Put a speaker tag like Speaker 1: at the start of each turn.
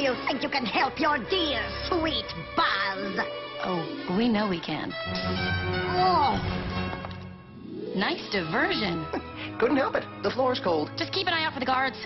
Speaker 1: you think you can help your dear, sweet Buzz?
Speaker 2: Oh, we know we can.
Speaker 1: Oh.
Speaker 2: Nice diversion.
Speaker 3: Couldn't help it. The floor's cold.
Speaker 2: Just keep an eye out for the guards.